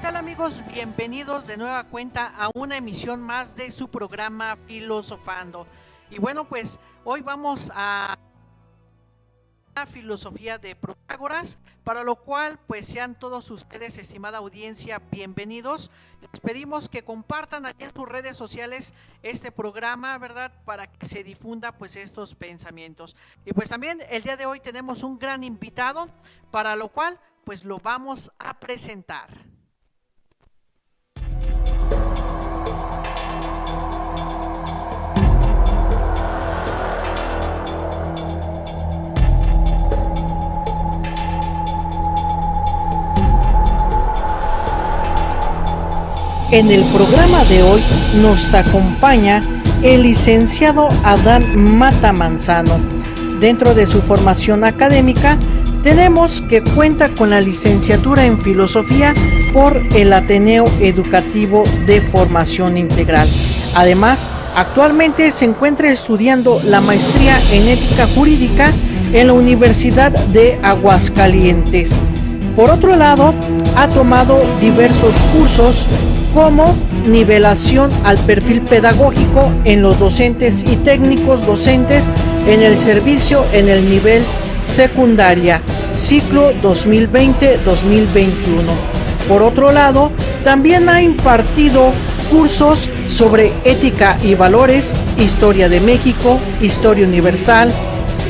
tal amigos? Bienvenidos de nueva cuenta a una emisión más de su programa Filosofando. Y bueno, pues hoy vamos a la filosofía de Protágoras, para lo cual pues sean todos ustedes, estimada audiencia, bienvenidos. Les pedimos que compartan aquí en sus redes sociales este programa, ¿verdad? Para que se difunda pues estos pensamientos. Y pues también el día de hoy tenemos un gran invitado, para lo cual pues lo vamos a presentar. En el programa de hoy nos acompaña el licenciado Adán Mata Manzano. Dentro de su formación académica, tenemos que cuenta con la licenciatura en Filosofía por el Ateneo Educativo de Formación Integral. Además, actualmente se encuentra estudiando la maestría en Ética Jurídica en la Universidad de Aguascalientes. Por otro lado, ha tomado diversos cursos como nivelación al perfil pedagógico en los docentes y técnicos docentes en el servicio en el nivel secundaria, ciclo 2020-2021. Por otro lado, también ha impartido cursos sobre ética y valores, historia de México, historia universal,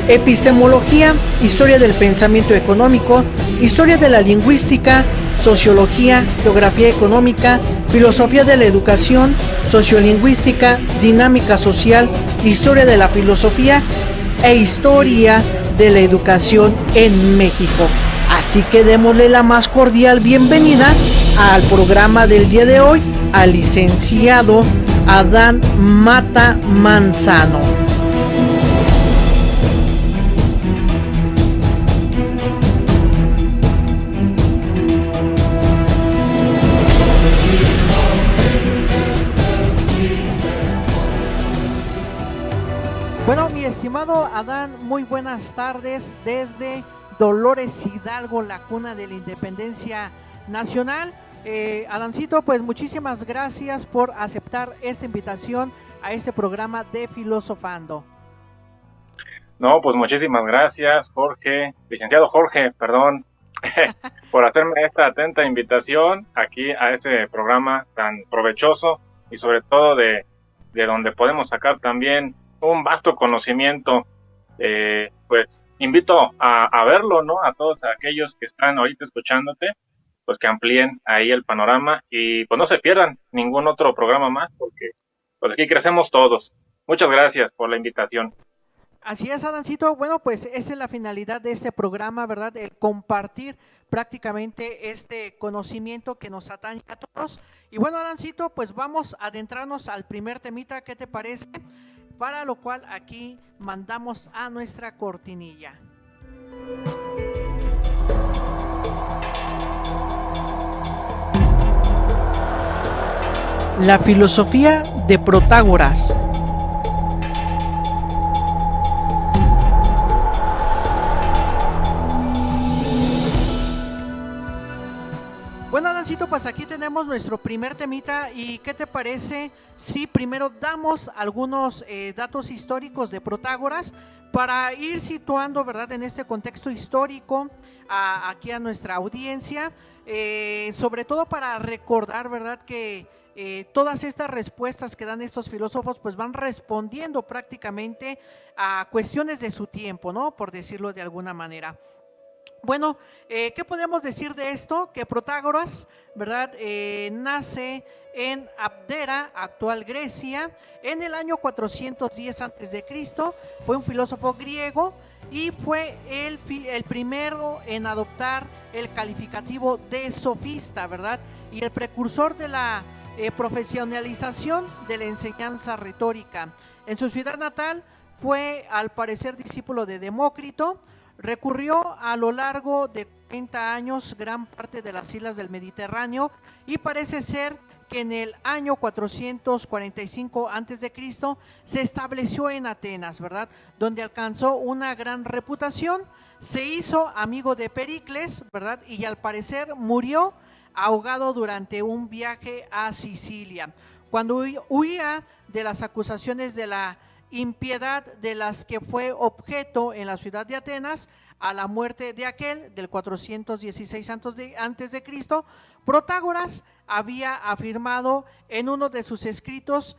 epistemología, historia del pensamiento económico, historia de la lingüística, sociología, geografía económica, filosofía de la educación, sociolingüística, dinámica social, historia de la filosofía e historia de la educación en México. Así que démosle la más cordial bienvenida al programa del día de hoy al licenciado Adán Mata Manzano. Bueno, mi estimado Adán, muy buenas tardes desde Dolores Hidalgo, la cuna de la independencia nacional. Adancito, pues muchísimas gracias por aceptar esta invitación a este programa de Filosofando. No, pues muchísimas gracias, Jorge, licenciado Jorge, perdón, por hacerme esta atenta invitación aquí a este programa tan provechoso y sobre todo de donde podemos sacar también un vasto conocimiento. Pues invito a verlo, ¿no? A todos aquellos que están ahorita escuchándote, pues que amplíen ahí el panorama y pues no se pierdan ningún otro programa más, porque pues aquí crecemos todos. Muchas gracias por la invitación. Así es, Adancito. Bueno, pues esa es la finalidad de este programa, ¿verdad? El compartir prácticamente este conocimiento que nos atañe a todos. Y bueno, Adancito, pues vamos a adentrarnos al primer temita, ¿qué te parece? Para lo cual aquí mandamos a nuestra cortinilla. La filosofía de Protágoras. Bueno, Adancito, pues aquí tenemos nuestro primer temita. ¿Y qué te parece si primero damos algunos datos históricos de Protágoras para ir situando, ¿verdad?, en este contexto histórico aquí a nuestra audiencia, sobre todo para recordar, ¿verdad?, que todas estas respuestas que dan estos filósofos pues van respondiendo prácticamente a cuestiones de su tiempo, ¿no?, por decirlo de alguna manera. Bueno, ¿qué podemos decir de esto? Que Protágoras, ¿verdad?, nace en Abdera, actual Grecia, en el año 410 a.C. Fue un filósofo griego y fue el primero en adoptar el calificativo de sofista, ¿verdad?, y el precursor de la profesionalización de la enseñanza retórica. En su ciudad natal fue al parecer discípulo de Demócrito. Recurrió a lo largo de 40 años gran parte de las islas del Mediterráneo y parece ser que en el año 445 a.C. se estableció en Atenas, ¿verdad?, donde alcanzó una gran reputación. Se hizo amigo de Pericles, ¿verdad?, y al parecer murió ahogado durante un viaje a Sicilia. Cuando huía de las acusaciones de la impiedad de las que fue objeto en la ciudad de Atenas, a la muerte de aquel del 416 antes de Cristo, Protágoras había afirmado en uno de sus escritos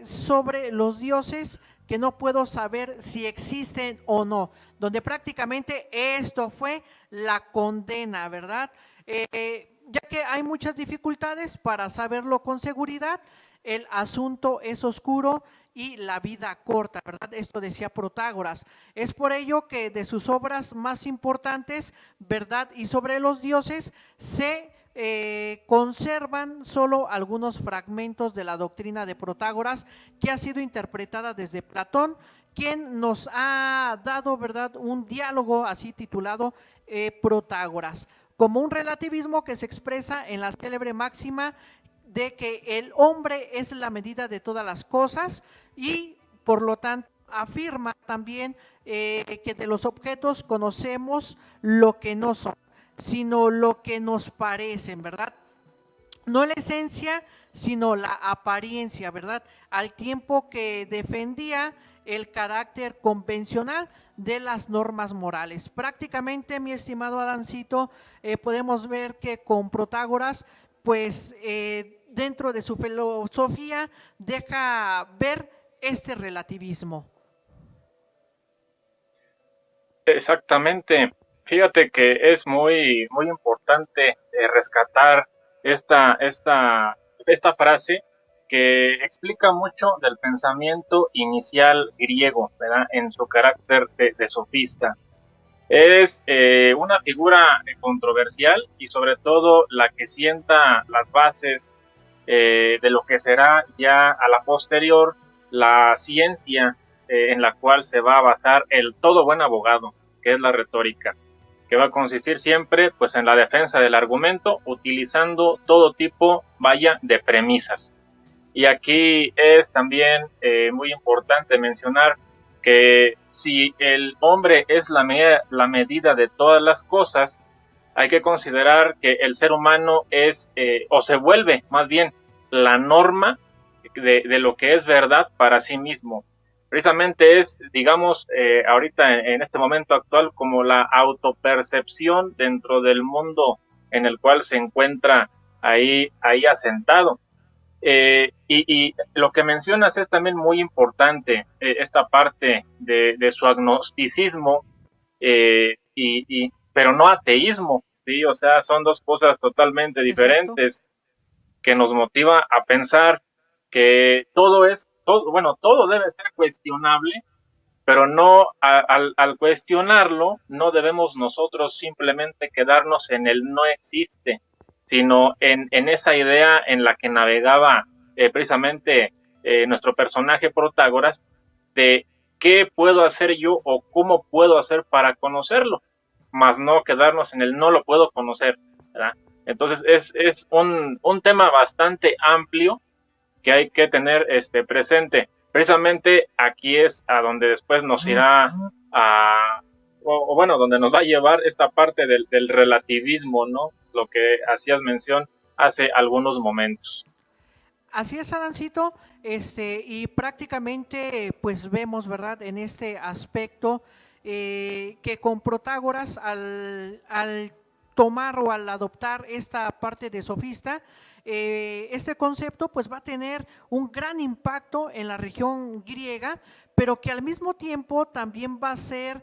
sobre los dioses que no puedo saber si existen o no, donde prácticamente esto fue la condena, ¿verdad? Ya que hay muchas dificultades para saberlo con seguridad, el asunto es oscuro y la vida corta, ¿verdad? Esto decía Protágoras. Es por ello que de sus obras más importantes, Verdad y sobre los dioses, se conservan solo algunos fragmentos de la doctrina de Protágoras, que ha sido interpretada desde Platón, quien nos ha dado, ¿verdad?, un diálogo así titulado Protágoras, como un relativismo que se expresa en la célebre máxima de que el hombre es la medida de todas las cosas y por lo tanto afirma también que de los objetos conocemos lo que no son, sino lo que nos parecen, ¿verdad? No la esencia, sino la apariencia, ¿verdad? Al tiempo que defendía el carácter convencional de las normas morales. Prácticamente, mi estimado Adancito, podemos ver que con Protágoras, pues dentro de su filosofía deja ver este relativismo. Exactamente. Fíjate que es muy, muy importante rescatar esta frase que explica mucho del pensamiento inicial griego, ¿verdad? En su carácter de sofista. Es una figura controversial y sobre todo la que sienta las bases de lo que será ya a la posterior la ciencia en la cual se va a basar el todo buen abogado, que es la retórica, que va a consistir siempre pues en la defensa del argumento utilizando todo tipo, vaya, de premisas. Y aquí es también muy importante mencionar que si el hombre es la medida de todas las cosas, hay que considerar que el ser humano es, o se vuelve más bien, la norma de lo que es verdad para sí mismo. Precisamente es, digamos, ahorita en este momento actual, como la autopercepción dentro del mundo en el cual se encuentra ahí asentado. Y lo que mencionas es también muy importante, esta parte de su agnosticismo, pero no ateísmo, ¿sí? O sea, son dos cosas totalmente diferentes. Exacto. Que nos motiva a pensar que todo debe ser cuestionable, pero no al cuestionarlo, no debemos nosotros simplemente quedarnos en el no existe, sino en esa idea en la que navegaba precisamente nuestro personaje Protágoras, de qué puedo hacer yo o cómo puedo hacer para conocerlo, más no quedarnos en el no lo puedo conocer, ¿verdad? Entonces es un tema bastante amplio que hay que tener presente. Precisamente aquí es a donde después nos irá donde nos va a llevar esta parte del relativismo, ¿no? Lo que hacías mención hace algunos momentos. Así es, Adancito, y prácticamente pues vemos, ¿verdad?, en este aspecto que con Protágoras al tomar o al adoptar esta parte de sofista, este concepto pues va a tener un gran impacto en la región griega, pero que al mismo tiempo también va a ser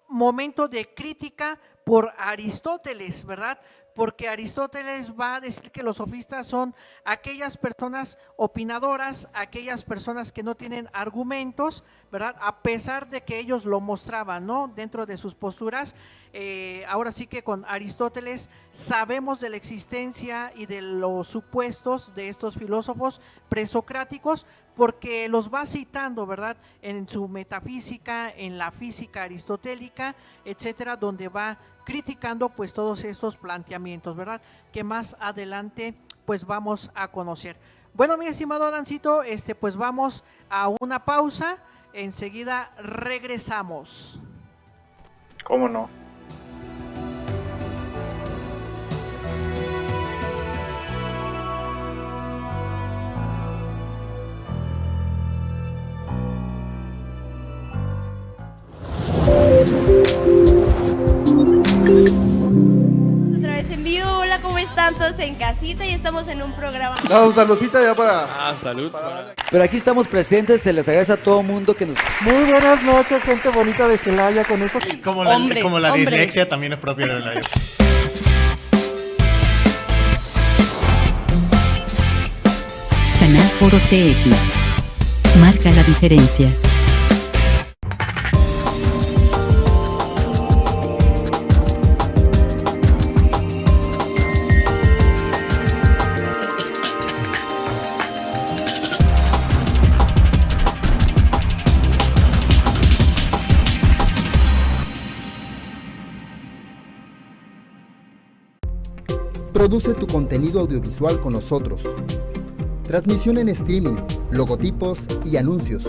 momento de crítica por Aristóteles, ¿verdad? Porque Aristóteles va a decir que los sofistas son aquellas personas opinadoras, aquellas personas que no tienen argumentos, ¿verdad? A pesar de que ellos lo mostraban, ¿no?, dentro de sus posturas. Ahora sí que con Aristóteles sabemos de la existencia y de los supuestos de estos filósofos presocráticos, porque los va citando, ¿verdad?, en su metafísica, en la física aristotélica, etcétera, donde va criticando pues todos estos planteamientos, ¿verdad?, que más adelante pues vamos a conocer. Bueno, mi estimado Adancito, pues vamos a una pausa, enseguida regresamos. ¿Cómo no? Otra vez en vivo. Hola, ¿cómo están todos en casita? Y estamos en un programa. Un saludcita ya para... salud. Pero aquí estamos presentes, se les agradece a todo mundo que nos... Muy buenas noches, gente bonita de Celaya, con esto. Como la dislexia también es propia de la... Canal Foro CX. Marca la diferencia. Produce tu contenido audiovisual con nosotros. Transmisión en streaming, logotipos y anuncios.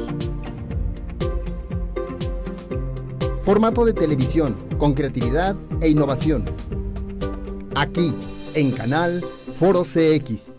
Formato de televisión con creatividad e innovación. Aquí, en Canal Foro CX.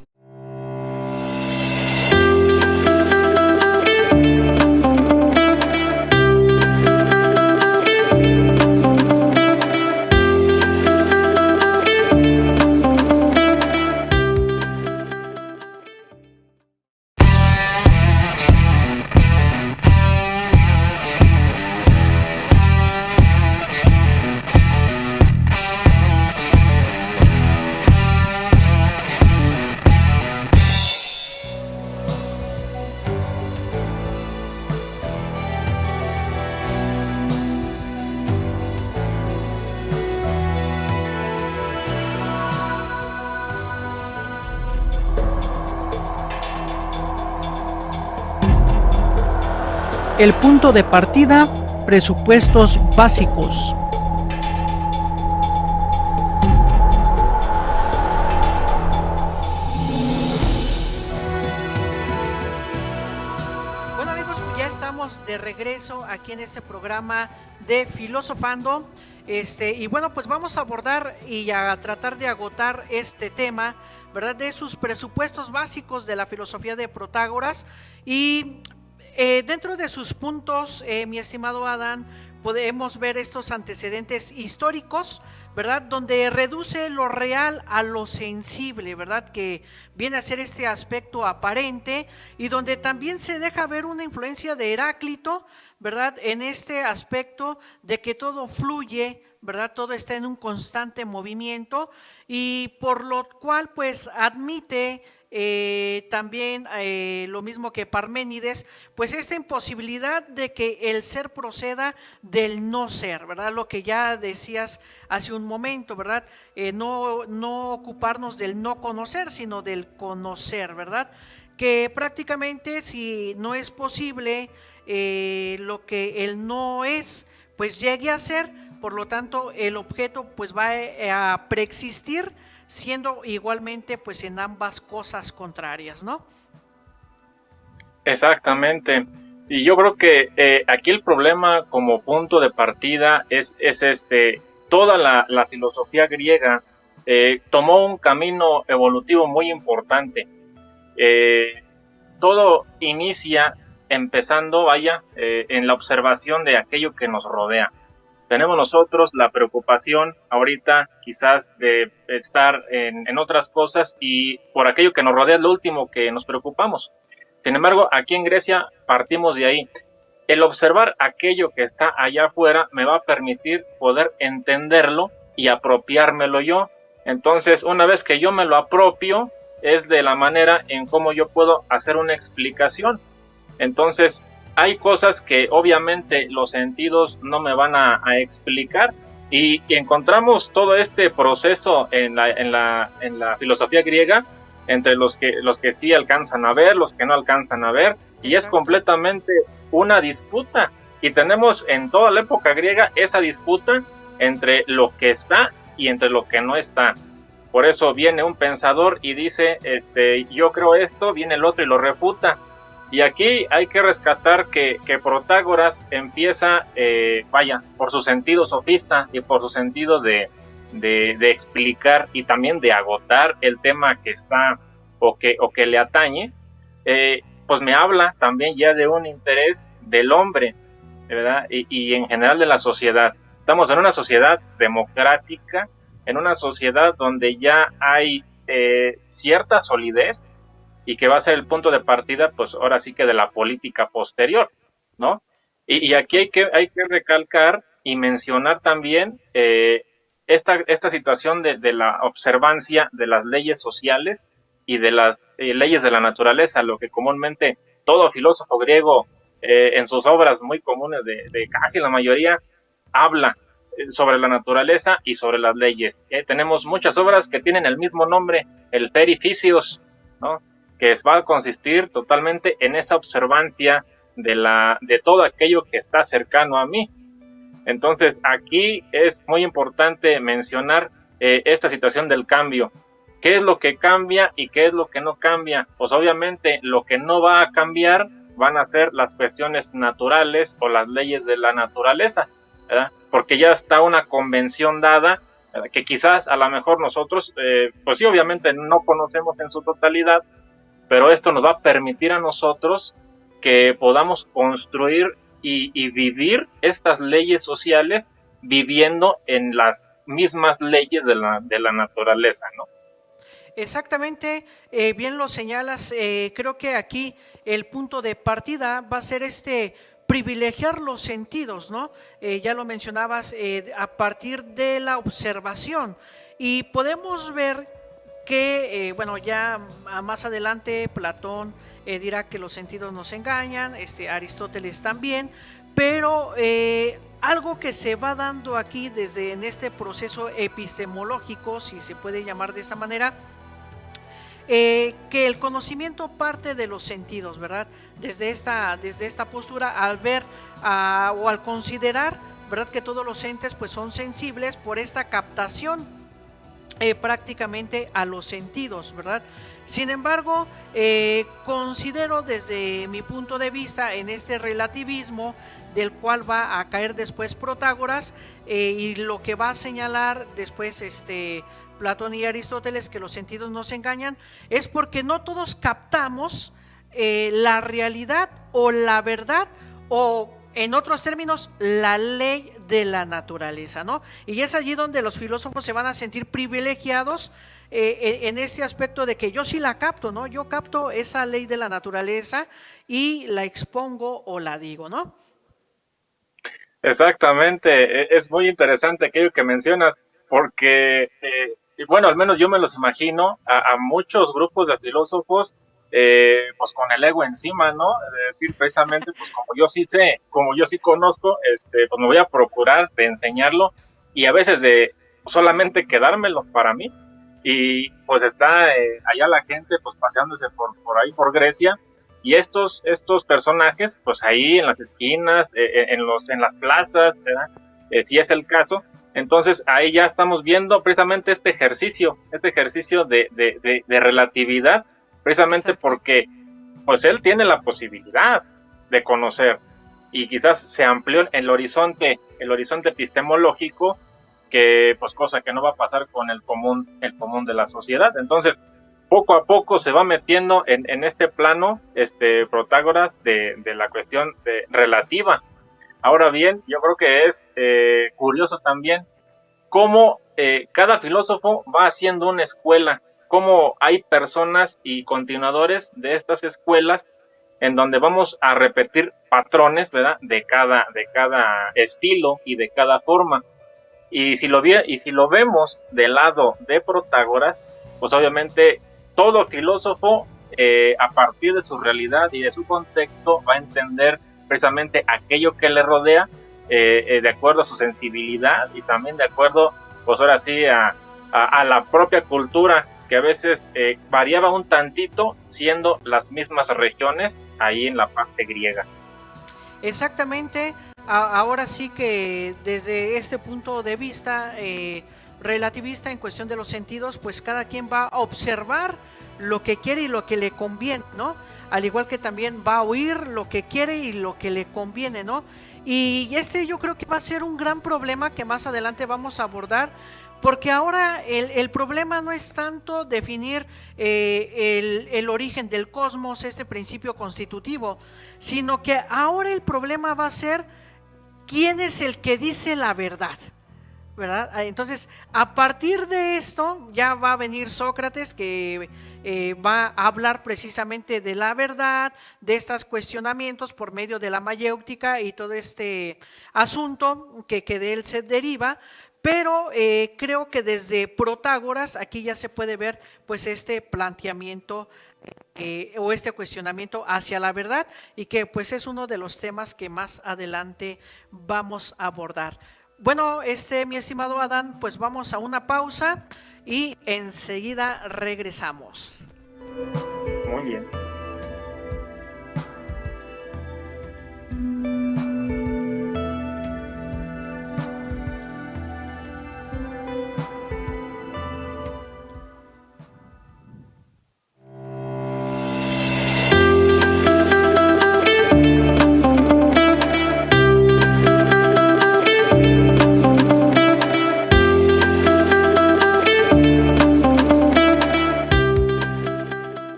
El punto de partida, presupuestos básicos. Bueno amigos, ya estamos de regreso aquí en este programa de Filosofando. Y bueno, pues vamos a abordar y a tratar de agotar este tema, ¿verdad? De sus presupuestos básicos de la filosofía de Protágoras. Y dentro de sus puntos, mi estimado Adán, podemos ver estos antecedentes históricos, ¿verdad? Donde reduce lo real a lo sensible, ¿verdad? Que viene a ser este aspecto aparente, y donde también se deja ver una influencia de Heráclito, ¿verdad? En este aspecto de que todo fluye, ¿verdad? Todo está en un constante movimiento, y por lo cual pues admite también lo mismo que Parménides, pues esta imposibilidad de que el ser proceda del no ser, ¿verdad? Lo que ya decías hace un momento, ¿verdad? No ocuparnos del no conocer, sino del conocer, ¿verdad? Que prácticamente si no es posible lo que el no es, pues llegue a ser, por lo tanto el objeto pues va a preexistir, siendo igualmente pues en ambas cosas contrarias, ¿no? Exactamente. Y yo creo que aquí el problema como punto de partida es toda la filosofía griega tomó un camino evolutivo muy importante. Todo inicia empezando, en la observación de aquello que nos rodea. Tenemos nosotros la preocupación ahorita quizás de estar en otras cosas, y por aquello que nos rodea es lo último que nos preocupamos. Sin embargo, aquí en Grecia partimos de ahí. El observar aquello que está allá afuera me va a permitir poder entenderlo y apropiármelo yo. Entonces, una vez que yo me lo apropio, es de la manera en cómo yo puedo hacer una explicación. Entonces, hay cosas que obviamente los sentidos no me van a explicar, y encontramos todo este proceso en la filosofía griega entre los que sí alcanzan a ver, los que no alcanzan a ver. Exacto. Y es completamente una disputa, y tenemos en toda la época griega esa disputa entre lo que está y entre lo que no está. Por eso viene un pensador y dice, yo creo esto, viene el otro y lo refuta. Y aquí hay que rescatar que Protágoras empieza, por su sentido sofista y por su sentido de explicar y también de agotar el tema que está o que le atañe, pues me habla también ya de un interés del hombre. ¿verdad? Y en general de la sociedad. Estamos en una sociedad democrática, en una sociedad donde ya hay cierta solidez y que va a ser el punto de partida, pues ahora sí que de la política posterior, ¿no? Y aquí hay que recalcar y mencionar también esta situación de la observancia de las leyes sociales y de las leyes de la naturaleza, lo que comúnmente todo filósofo griego en sus obras muy comunes de casi la mayoría habla sobre la naturaleza y sobre las leyes. Tenemos muchas obras que tienen el mismo nombre, el Perifisios, ¿no? Que va a consistir totalmente en esa observancia de todo aquello que está cercano a mí. Entonces, aquí es muy importante mencionar esta situación del cambio. ¿Qué es lo que cambia y qué es lo que no cambia? Pues obviamente lo que no va a cambiar van a ser las cuestiones naturales o las leyes de la naturaleza, ¿verdad? Porque ya está una convención dada, ¿verdad? Que quizás a lo mejor nosotros, pues sí, obviamente no conocemos en su totalidad, pero esto nos va a permitir a nosotros que podamos construir y vivir estas leyes sociales viviendo en las mismas leyes de la naturaleza, ¿no? Exactamente, bien lo señalas. Creo que aquí el punto de partida va a ser privilegiar los sentidos, ¿no? Ya lo mencionabas, a partir de la observación, y podemos ver que, bueno, ya más adelante Platón dirá que los sentidos nos engañan, Aristóteles también, pero algo que se va dando aquí en este proceso epistemológico, si se puede llamar de esa manera, que el conocimiento parte de los sentidos, ¿verdad? Desde esta postura, al ver o al considerar, ¿verdad?, que todos los entes pues son sensibles por esta captación prácticamente a los sentidos, ¿verdad? Sin embargo, considero desde mi punto de vista en este relativismo del cual va a caer después Protágoras, y lo que va a señalar después Platón y Aristóteles, que los sentidos nos engañan, es porque no todos captamos la realidad o la verdad, o en otros términos, la ley de la naturaleza, ¿no? Y es allí donde los filósofos se van a sentir privilegiados en este aspecto de que yo sí la capto, ¿no? Yo capto esa ley de la naturaleza y la expongo o la digo, ¿no? Exactamente, es muy interesante aquello que mencionas, porque, bueno, al menos yo me los imagino a muchos grupos de filósofos, pues con el ego encima, ¿no? Es decir, precisamente, pues como yo sí sé, como yo sí conozco, pues me voy a procurar de enseñarlo, y a veces de solamente quedármelo para mí, y pues está allá la gente pues paseándose por ahí por Grecia, y estos personajes pues ahí en las esquinas, en las plazas, ¿verdad? Si es el caso. Entonces ahí ya estamos viendo precisamente este ejercicio de relatividad, precisamente. Exacto. Porque pues él tiene la posibilidad de conocer, y quizás se amplió el horizonte epistemológico, que pues cosa que no va a pasar con el común de la sociedad. Entonces poco a poco se va metiendo en este plano Protágoras de la cuestión relativa. Ahora bien, yo creo que es curioso también cómo cada filósofo va haciendo una escuela, cómo hay personas y continuadores de estas escuelas en donde vamos a repetir patrones, ¿verdad?, de cada estilo y de cada forma. Y si lo vemos del lado de Protágoras, pues obviamente todo filósofo a partir de su realidad y de su contexto va a entender precisamente aquello que le rodea, de acuerdo a su sensibilidad, y también de acuerdo, pues ahora sí, a la propia cultura, que a veces variaba un tantito, siendo las mismas regiones ahí en la parte griega. Exactamente. Ahora sí que desde este punto de vista relativista en cuestión de los sentidos, pues cada quien va a observar lo que quiere y lo que le conviene, ¿no? Al igual que también va a oír lo que quiere y lo que le conviene, ¿no? Y yo creo que va a ser un gran problema que más adelante vamos a abordar, porque ahora el problema no es tanto definir el origen del cosmos, este principio constitutivo, sino que ahora el problema va a ser quién es el que dice la verdad, ¿verdad? Entonces, a partir de esto ya va a venir Sócrates, que va a hablar precisamente de la verdad, de estos cuestionamientos por medio de la mayéutica y todo este asunto que de él se deriva. Pero creo que desde Protágoras aquí ya se puede ver pues este planteamiento o este cuestionamiento hacia la verdad, y que pues es uno de los temas que más adelante vamos a abordar. Bueno, mi estimado Adán, pues vamos a una pausa y enseguida regresamos. Muy bien.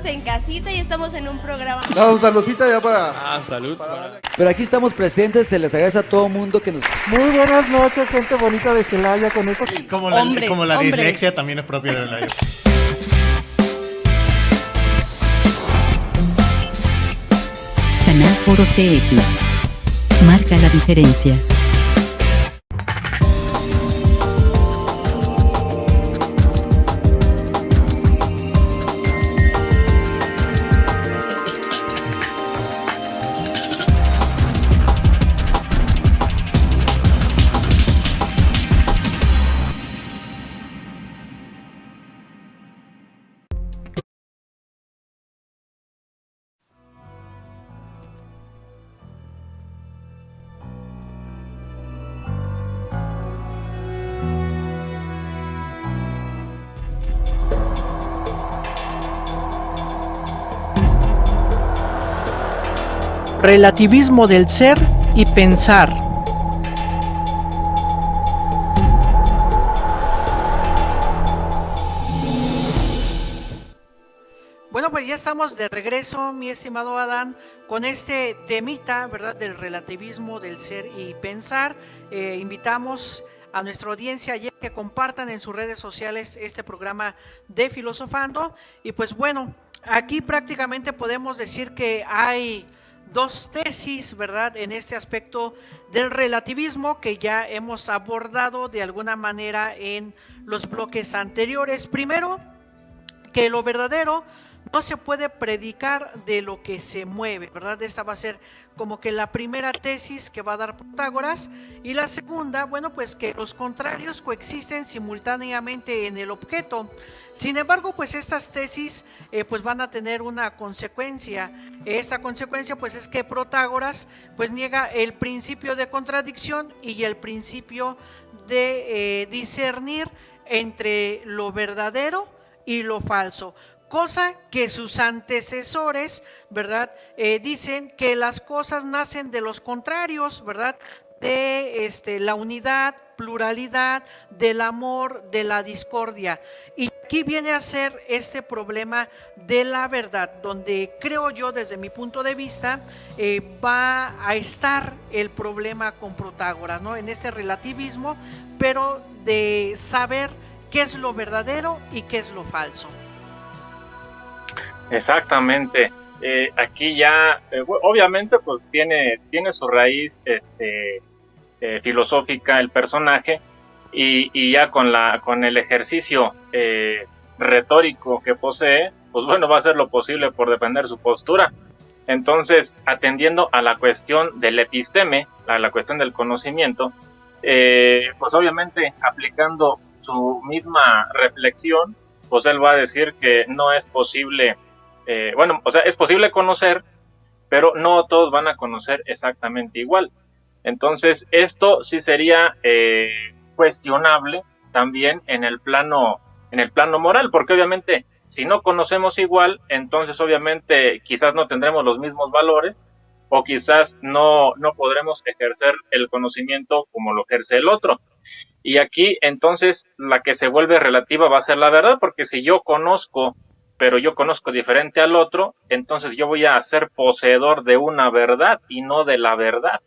En casita y estamos en un programa. Vamos, saludcita ya para... salud. Pero aquí estamos presentes, se les agradece a todo mundo que nos... Muy buenas noches, gente bonita de Celaya, con estos... Como la dislexia también es propia de la... Canal Foro CX. Marca la diferencia. Relativismo del ser y pensar. Bueno, pues ya estamos de regreso, mi estimado Adán, con este temita, ¿verdad?, del relativismo del ser y pensar. Invitamos a nuestra audiencia ya que compartan en sus redes sociales este programa de Filosofando. Y pues bueno, aquí prácticamente podemos decir que hay dos tesis, ¿verdad?, en este aspecto del relativismo que ya hemos abordado de alguna manera en los bloques anteriores. Primero, que lo verdadero no se puede predicar de lo que se mueve, ¿verdad? Esta va a ser como que la primera tesis que va a dar Protágoras. Y la segunda, bueno, pues que los contrarios coexisten simultáneamente en el objeto. Sin embargo, pues estas tesis pues van a tener una consecuencia. Esta consecuencia pues es que Protágoras pues niega el principio de contradicción y el principio de discernir entre lo verdadero y lo falso. Cosa que sus antecesores, ¿verdad?, dicen que las cosas nacen de los contrarios, ¿verdad?, de la unidad, pluralidad, del amor, de la discordia. Y aquí viene a ser este problema de la verdad, donde creo yo, desde mi punto de vista, va a estar el problema con Protágoras, ¿no?, en este relativismo, pero de saber qué es lo verdadero y qué es lo falso. Exactamente. Aquí ya, obviamente, pues tiene su raíz filosófica el personaje, y ya con el ejercicio retórico que posee, pues bueno, va a hacer lo posible por defender su postura. Entonces, atendiendo a la cuestión del episteme, a la cuestión del conocimiento, pues obviamente aplicando su misma reflexión, pues él va a decir que no es posible. Es posible conocer, pero no todos van a conocer exactamente igual. Entonces, esto sí sería cuestionable también en el plano moral, porque obviamente si no conocemos igual, entonces obviamente quizás no tendremos los mismos valores o quizás no podremos ejercer el conocimiento como lo ejerce el otro. Y aquí entonces la que se vuelve relativa va a ser la verdad, porque si yo conozco, pero yo conozco diferente al otro, entonces yo voy a ser poseedor de una verdad y no de la verdad,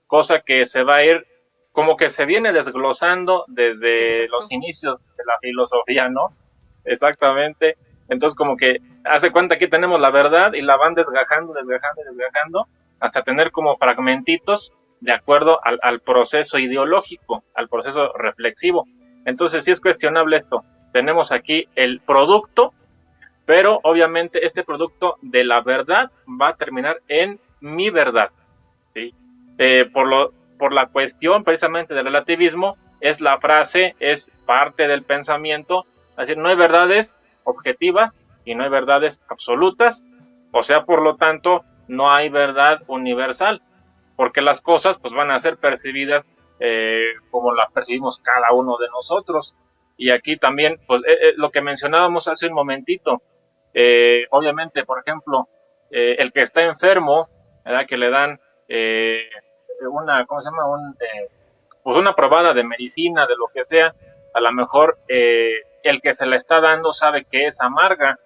cosa que se va a ir, como que se viene desglosando desde los inicios de la filosofía, ¿no? Exactamente. Entonces como que hace cuenta que tenemos la verdad y la van desgajando hasta tener como fragmentitos de acuerdo al proceso ideológico, al proceso reflexivo. Entonces sí es cuestionable esto. Tenemos aquí el producto, pero obviamente este producto de la verdad va a terminar en mi verdad, ¿sí? Por la cuestión precisamente del relativismo, es la frase, es parte del pensamiento, es decir, no hay verdades objetivas y no hay verdades absolutas, o sea, por lo tanto, no hay verdad universal, porque las cosas pues van a ser percibidas como las percibimos cada uno de nosotros. Y aquí también, pues lo que mencionábamos hace un momentito, obviamente, por ejemplo, el que está enfermo, ¿verdad? Que le dan una, ¿cómo se llama? Pues una probada de medicina, de lo que sea, a lo mejor el que se la está dando sabe que es amarga,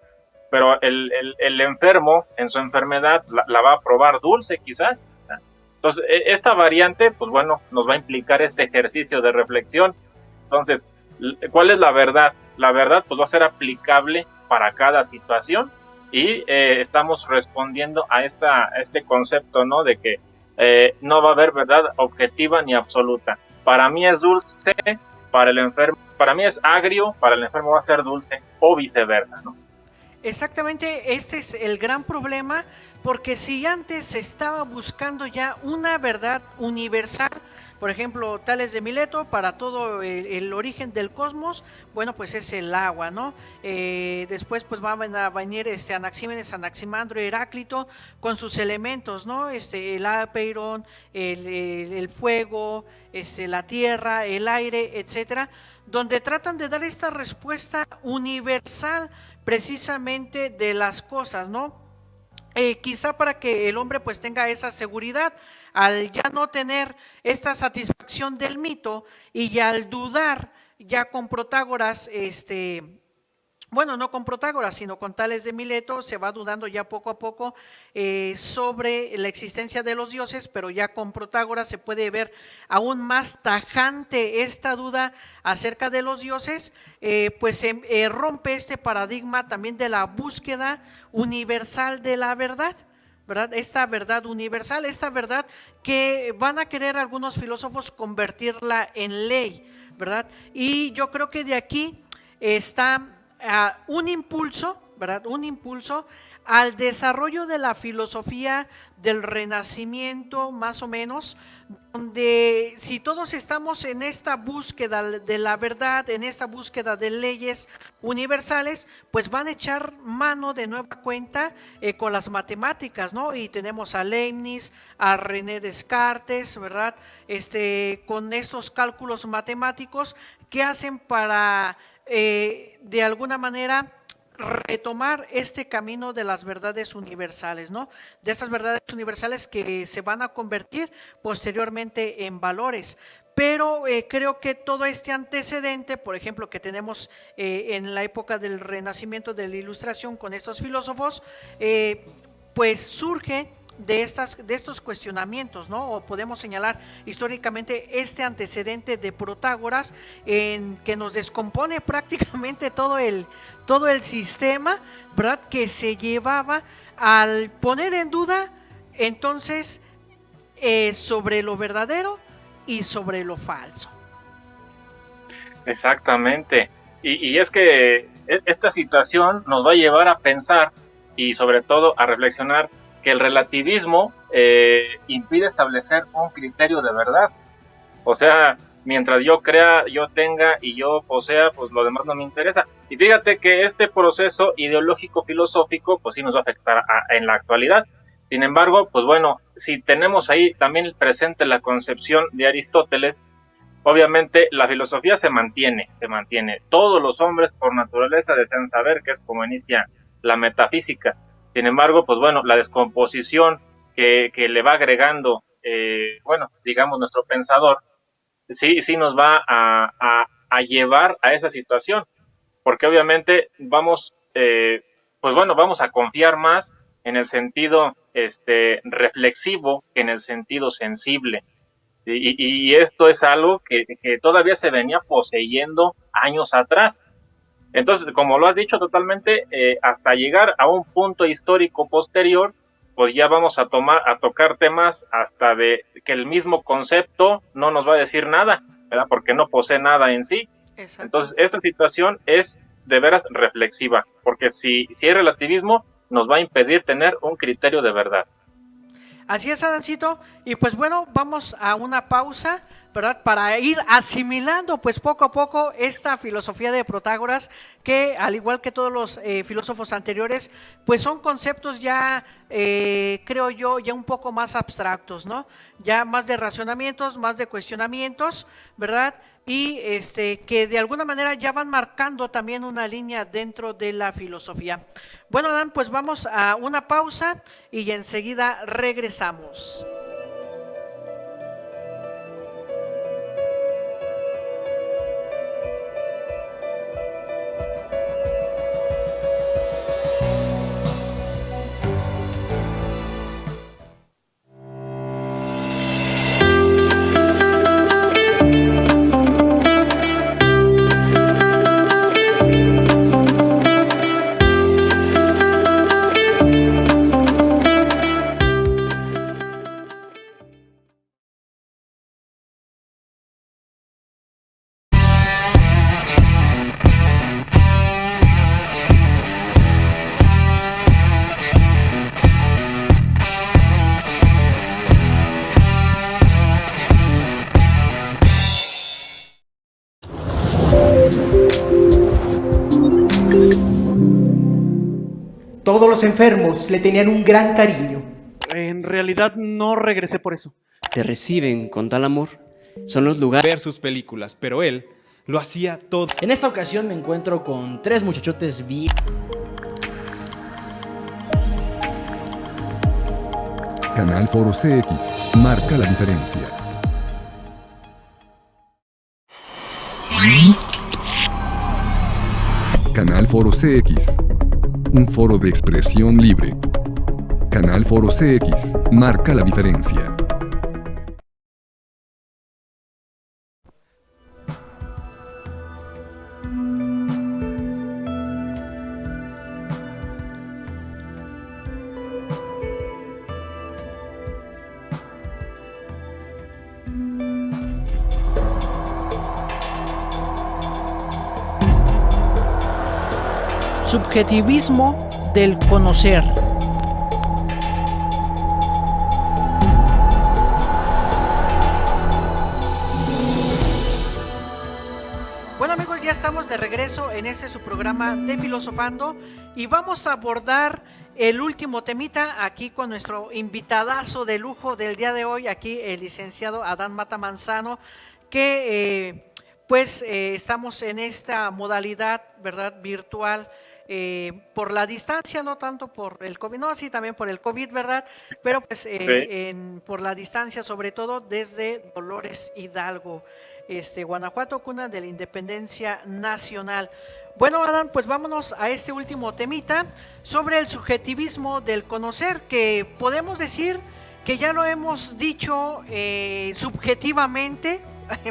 pero el enfermo en su enfermedad la va a probar dulce quizás. Entonces, esta variante, pues bueno, nos va a implicar este ejercicio de reflexión. Entonces, ¿cuál es la verdad? La verdad, pues va a ser aplicable para cada situación y estamos respondiendo a este concepto, ¿no? De que no va a haber verdad objetiva ni absoluta. Para mí es dulce, para el enfermo, para mí es agrio, para el enfermo va a ser dulce o viceversa, ¿no? Exactamente, este es el gran problema, porque si antes se estaba buscando ya una verdad universal, por ejemplo, Tales de Mileto, para todo el origen del cosmos, bueno, pues es el agua, ¿no? Después pues van a venir Anaxímenes, Anaximandro, Heráclito, con sus elementos, ¿no? El apeiron, el fuego, la tierra, el aire, etcétera, donde tratan de dar esta respuesta universal precisamente de las cosas, ¿no? Quizá para que el hombre pues tenga esa seguridad, al ya no tener esta satisfacción del mito y al dudar ya con Protágoras, bueno, no con Protágoras, sino con Tales de Mileto, se va dudando ya poco a poco sobre la existencia de los dioses, pero ya con Protágoras se puede ver aún más tajante esta duda acerca de los dioses, pues rompe este paradigma también de la búsqueda universal de la verdad, ¿verdad? Esta verdad universal, esta verdad que van a querer algunos filósofos convertirla en ley, ¿verdad? Y yo creo que de aquí está un impulso, ¿verdad? Un impulso al desarrollo de la filosofía del Renacimiento, más o menos, donde si todos estamos en esta búsqueda de la verdad, en esta búsqueda de leyes universales, pues van a echar mano de nueva cuenta con las matemáticas, ¿no? Y tenemos a Leibniz, a René Descartes, ¿verdad? Con estos cálculos matemáticos que hacen para de alguna manera retomar este camino de las verdades universales, ¿no? De estas verdades universales que se van a convertir posteriormente en valores. Pero creo que todo este antecedente, por ejemplo, que tenemos en la época del Renacimiento, de la Ilustración, con estos filósofos, pues surge de estos cuestionamientos, ¿no? O podemos señalar históricamente este antecedente de Protágoras en que nos descompone prácticamente todo el sistema, ¿verdad? Que se llevaba al poner en duda entonces sobre lo verdadero y sobre lo falso. Exactamente. Y es que esta situación nos va a llevar a pensar y sobre todo a reflexionar que el relativismo impide establecer un criterio de verdad. O sea, mientras yo crea, yo tenga y yo posea, pues lo demás no me interesa. Y fíjate que este proceso ideológico filosófico, pues sí nos va a afectar en la actualidad. Sin embargo, pues bueno, si tenemos ahí también presente la concepción de Aristóteles, obviamente la filosofía se mantiene. Todos los hombres por naturaleza desean saber, que es como inicia la metafísica. Sin embargo, pues bueno, la descomposición que le va agregando, digamos, nuestro pensador, sí nos va a llevar a esa situación, porque obviamente vamos a confiar más en el sentido reflexivo que en el sentido sensible. Y esto es algo que todavía se venía poseyendo años atrás. Entonces, como lo has dicho totalmente, hasta llegar a un punto histórico posterior, pues ya vamos a tocar temas hasta de que el mismo concepto no nos va a decir nada, ¿verdad? Porque no posee nada en sí. Exacto. Entonces, esta situación es de veras reflexiva, porque si hay relativismo, nos va a impedir tener un criterio de verdad. Así es, Adancito, y pues bueno, vamos a una pausa, ¿verdad? Para ir asimilando pues poco a poco esta filosofía de Protágoras, que al igual que todos los filósofos anteriores, pues son conceptos ya, creo yo, ya un poco más abstractos, ¿no? Ya más de razonamientos, más de cuestionamientos, ¿verdad? Y que de alguna manera ya van marcando también una línea dentro de la filosofía. Bueno, Adán, pues vamos a una pausa y enseguida regresamos. Todos los enfermos le tenían un gran cariño. En realidad no regresé por eso. Te reciben con tal amor. Son los lugares... ver sus películas, pero él lo hacía todo. En esta ocasión me encuentro con 3 muchachotes bien... Canal Foro CX marca la diferencia. Canal Foro CX, un foro de expresión libre. Canal Foro CX marca la diferencia. Subjetivismo del conocer. Bueno, amigos, ya estamos de regreso en su programa de Filosofando y vamos a abordar el último temita aquí con nuestro invitadazo de lujo del día de hoy, aquí el licenciado Adán Mata Manzano, que estamos en esta modalidad, ¿verdad?, virtual, por la distancia, no tanto por el COVID, no, sí, también por el COVID, ¿verdad? Pero pues por la distancia, sobre todo desde Dolores Hidalgo, Guanajuato, cuna de la independencia nacional. Bueno, Adán, pues vámonos a este último temita sobre el subjetivismo del conocer, que podemos decir que ya lo hemos dicho subjetivamente,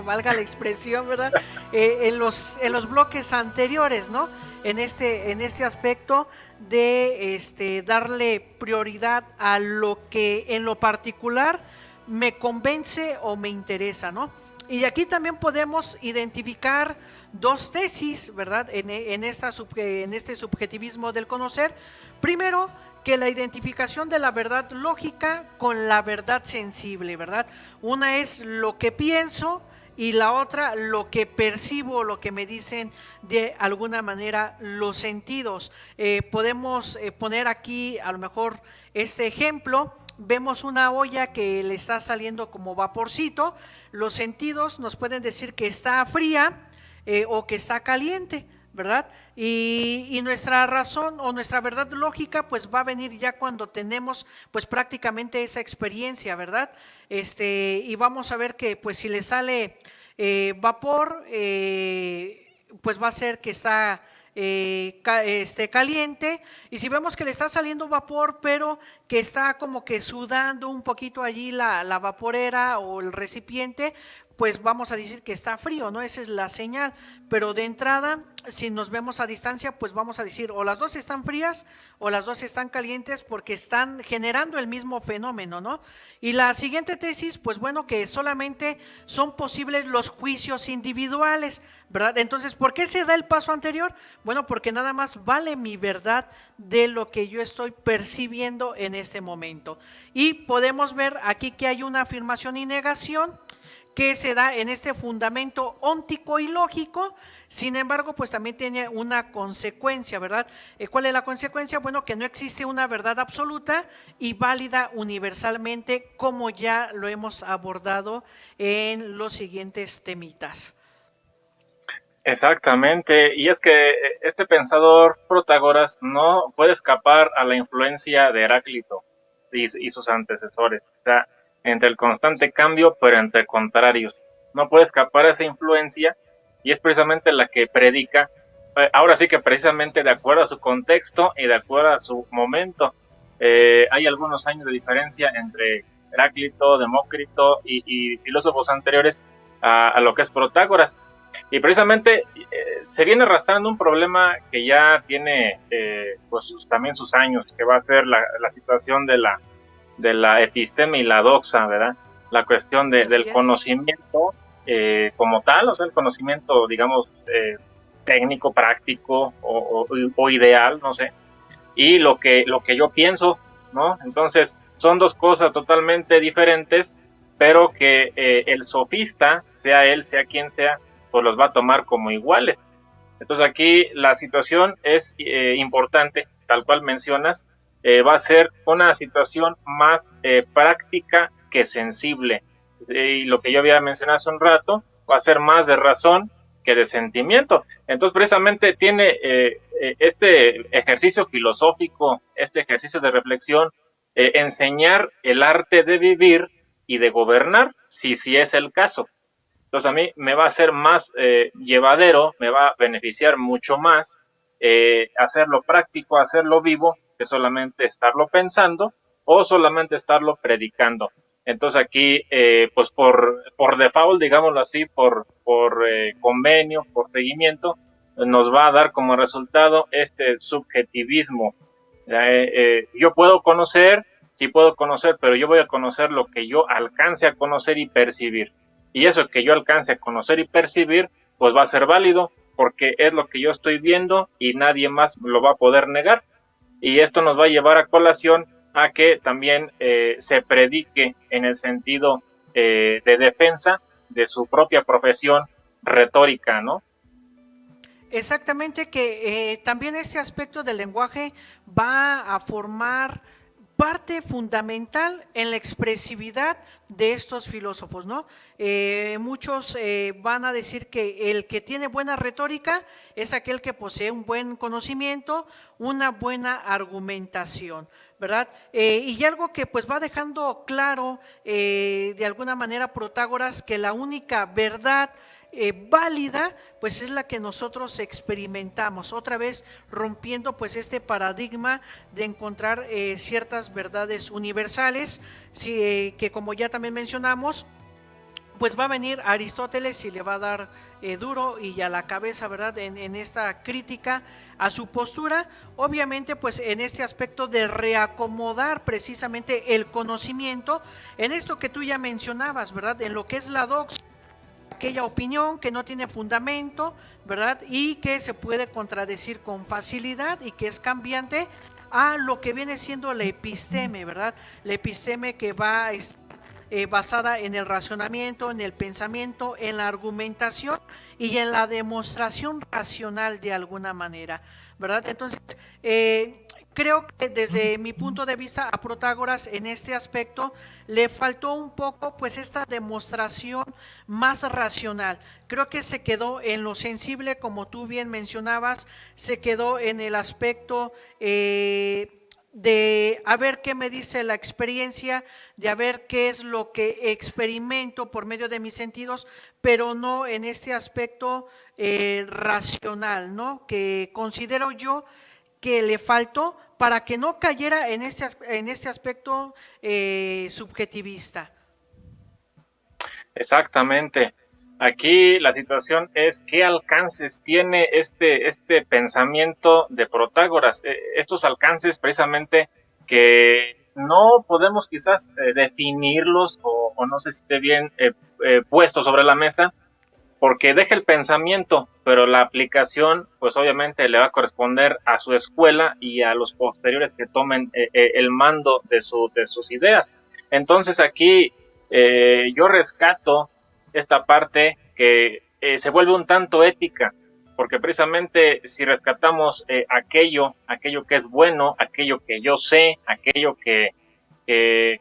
valga la expresión, ¿verdad? En los bloques anteriores, ¿no? En este aspecto de darle prioridad a lo que en lo particular me convence o me interesa, ¿no? Y aquí también podemos identificar dos tesis, ¿verdad? En este subjetivismo del conocer. Primero, que la identificación de la verdad lógica con la verdad sensible, ¿verdad? Una es lo que pienso y la otra lo que percibo, lo que me dicen de alguna manera los sentidos. Podemos poner aquí a lo mejor este ejemplo, vemos una olla que le está saliendo como vaporcito, los sentidos nos pueden decir que está fría o que está caliente, ¿verdad? Y nuestra razón o nuestra verdad lógica pues va a venir ya cuando tenemos pues prácticamente esa experiencia, ¿verdad? Y vamos a ver que pues si le sale vapor, pues va a ser que está caliente, y si vemos que le está saliendo vapor pero que está como que sudando un poquito allí la vaporera o el recipiente, pues vamos a decir que está frío, ¿no? Esa es la señal, pero de entrada, si nos vemos a distancia, pues vamos a decir o las dos están frías o las dos están calientes porque están generando el mismo fenómeno, ¿no? Y la siguiente tesis, pues bueno, que solamente son posibles los juicios individuales, ¿verdad? Entonces, ¿por qué se da el paso anterior? Bueno, porque nada más vale mi verdad de lo que yo estoy percibiendo en este momento. Y podemos ver aquí que hay una afirmación y negación que se da en este fundamento óntico y lógico. Sin embargo, pues también tiene una consecuencia, ¿verdad? ¿Cuál es la consecuencia? Bueno, que no existe una verdad absoluta y válida universalmente, como ya lo hemos abordado en los siguientes temitas. Exactamente, y es que este pensador Protágoras no puede escapar a la influencia de Heráclito y sus antecesores. O sea, entre el constante cambio, pero entre contrarios. No puede escapar a esa influencia, y es precisamente la que predica, ahora sí que precisamente de acuerdo a su contexto y de acuerdo a su momento. Hay algunos años de diferencia entre Heráclito, Demócrito y filósofos anteriores a lo que es Protágoras. Y precisamente se viene arrastrando un problema que ya tiene pues también sus años, que va a ser la situación de la episteme y la doxa, ¿verdad? La cuestión del conocimiento como tal, o sea, el conocimiento, digamos, técnico, práctico o ideal, no sé, y lo que yo pienso, ¿no? Entonces, son dos cosas totalmente diferentes, pero que el sofista, sea él, sea quien sea, pues los va a tomar como iguales. Entonces, aquí la situación es importante, tal cual mencionas. Va a ser una situación más práctica que sensible. Y lo que yo había mencionado hace un rato, va a ser más de razón que de sentimiento. Entonces, precisamente tiene este ejercicio filosófico, este ejercicio de reflexión, enseñar el arte de vivir y de gobernar, si es el caso. Entonces, a mí me va a ser más llevadero, me va a beneficiar mucho más hacerlo práctico, hacerlo vivo, que solamente estarlo pensando o solamente estarlo predicando. Entonces aquí, pues por default, digámoslo así, por convenio, por seguimiento, nos va a dar como resultado este subjetivismo. Yo puedo conocer, sí puedo conocer, pero yo voy a conocer lo que yo alcance a conocer y percibir. Y eso que yo alcance a conocer y percibir, pues va a ser válido, porque es lo que yo estoy viendo y nadie más lo va a poder negar. Y esto nos va a llevar a colación a que también se predique en el sentido de defensa de su propia profesión retórica, ¿no? Exactamente, que también este aspecto del lenguaje va a formar parte fundamental en la expresividad de estos filósofos, ¿no? Muchos van a decir que el que tiene buena retórica es aquel que posee un buen conocimiento, una buena argumentación, ¿verdad? Y algo que pues va dejando claro de alguna manera Protágoras, que la única verdad válida pues es la que nosotros experimentamos, otra vez rompiendo pues este paradigma de encontrar ciertas verdades universales, que como ya también mencionamos, pues va a venir Aristóteles y le va a dar duro y a la cabeza, ¿verdad? En esta crítica a su postura, obviamente pues en este aspecto de reacomodar precisamente el conocimiento en esto que tú ya mencionabas, ¿verdad? En lo que es la doxa, aquella opinión que no tiene fundamento, ¿verdad? Y que se puede contradecir con facilidad y que es cambiante a lo que viene siendo la episteme, ¿verdad? La episteme que va a estar basada en el razonamiento, en el pensamiento, en la argumentación y en la demostración racional de alguna manera, ¿verdad? Entonces, creo que desde mi punto de vista a Protágoras en este aspecto le faltó un poco pues esta demostración más racional. Creo que se quedó en lo sensible, como tú bien mencionabas, se quedó en el aspecto de a ver qué me dice la experiencia, de a ver qué es lo que experimento por medio de mis sentidos, pero no en este aspecto racional, ¿no? Que considero yo que le faltó para que no cayera en este aspecto subjetivista. Exactamente. Aquí la situación es qué alcances tiene este pensamiento de Protágoras, estos alcances precisamente que no podemos quizás definirlos o no sé si esté bien puesto sobre la mesa, porque deja el pensamiento, pero la aplicación pues obviamente le va a corresponder a su escuela y a los posteriores que tomen el mando de sus ideas. Entonces aquí yo rescato esta parte que se vuelve un tanto ética, porque precisamente si rescatamos aquello que es bueno, aquello que yo sé, aquello que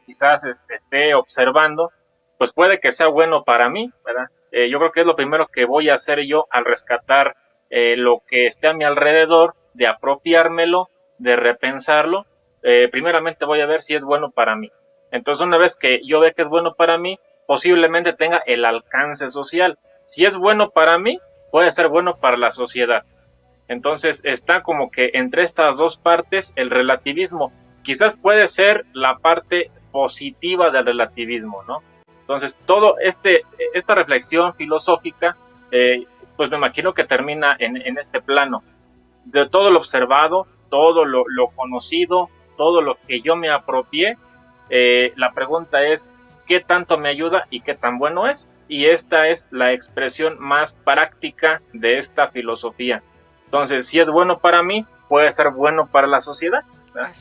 quizás esté observando, pues puede que sea bueno para mí, ¿verdad? Yo creo que es lo primero que voy a hacer yo al rescatar lo que esté a mi alrededor, de apropiármelo, de repensarlo. Primeramente voy a ver si es bueno para mí. Entonces, una vez que yo vea que es bueno para mí, posiblemente tenga el alcance social. Si es bueno para mí, puede ser bueno para la sociedad. Entonces, está como que entre estas dos partes el relativismo. Quizás puede ser la parte positiva del relativismo, ¿no? Entonces, todo esta reflexión filosófica, pues me imagino que termina en este plano. De todo lo observado, todo lo conocido, todo lo que yo me apropié, la pregunta es, ¿qué tanto me ayuda y qué tan bueno es? Y esta es la expresión más práctica de esta filosofía. Entonces, si es bueno para mí, puede ser bueno para la sociedad.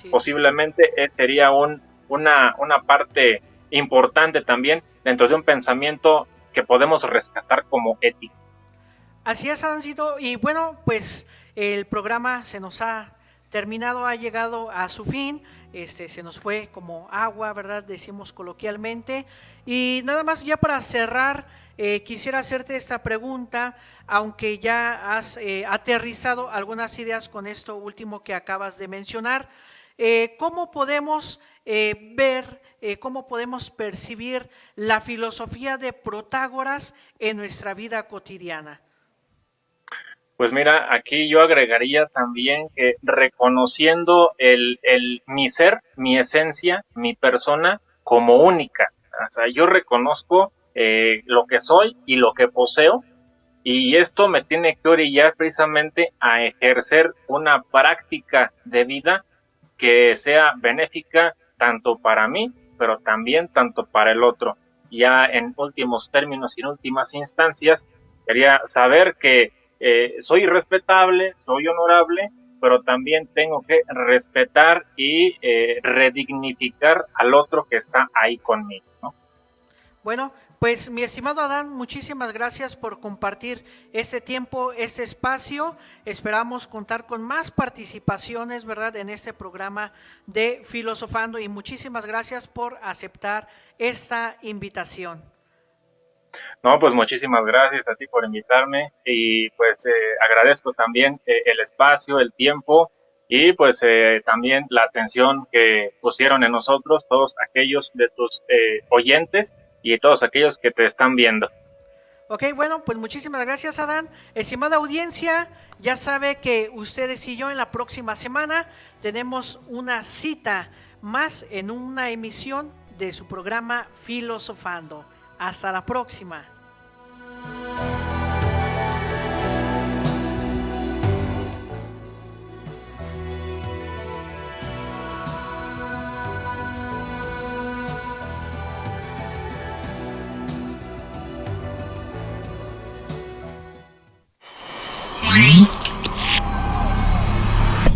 Posiblemente sería una parte importante también dentro de un pensamiento que podemos rescatar como ético. Así es, Adancito, y bueno, pues el programa se nos ha terminado, ha llegado a su fin, se nos fue como agua, ¿verdad? Decimos coloquialmente, y nada más ya para cerrar, quisiera hacerte esta pregunta, aunque ya has aterrizado algunas ideas con esto último que acabas de mencionar. ¿Cómo podemos ver, cómo podemos percibir la filosofía de Protágoras en nuestra vida cotidiana? Pues mira, aquí yo agregaría también que reconociendo mi ser, mi esencia, mi persona como única. O sea, yo reconozco lo que soy y lo que poseo, y esto me tiene que orillar precisamente a ejercer una práctica de vida que sea benéfica tanto para mí, pero también tanto para el otro. Ya en últimos términos y en últimas instancias, quería saber que soy respetable, soy honorable, pero también tengo que respetar y redignificar al otro que está ahí conmigo, ¿no? Bueno, pues mi estimado Adán, muchísimas gracias por compartir este tiempo, este espacio. Esperamos contar con más participaciones, ¿verdad?, en este programa de Filosofando, y muchísimas gracias por aceptar esta invitación. No, pues muchísimas gracias a ti por invitarme, y pues agradezco también el espacio, el tiempo, y pues también la atención que pusieron en nosotros todos aquellos de tus oyentes y todos aquellos que te están viendo. Ok, bueno, pues muchísimas gracias, Adán. Estimada audiencia, ya sabe que ustedes y yo en la próxima semana tenemos una cita más en una emisión de su programa Filosofando. Hasta la próxima.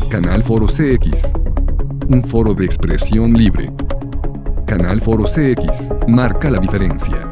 Canal Foro CX, un foro de expresión libre. Canal Foro CX, marca la diferencia.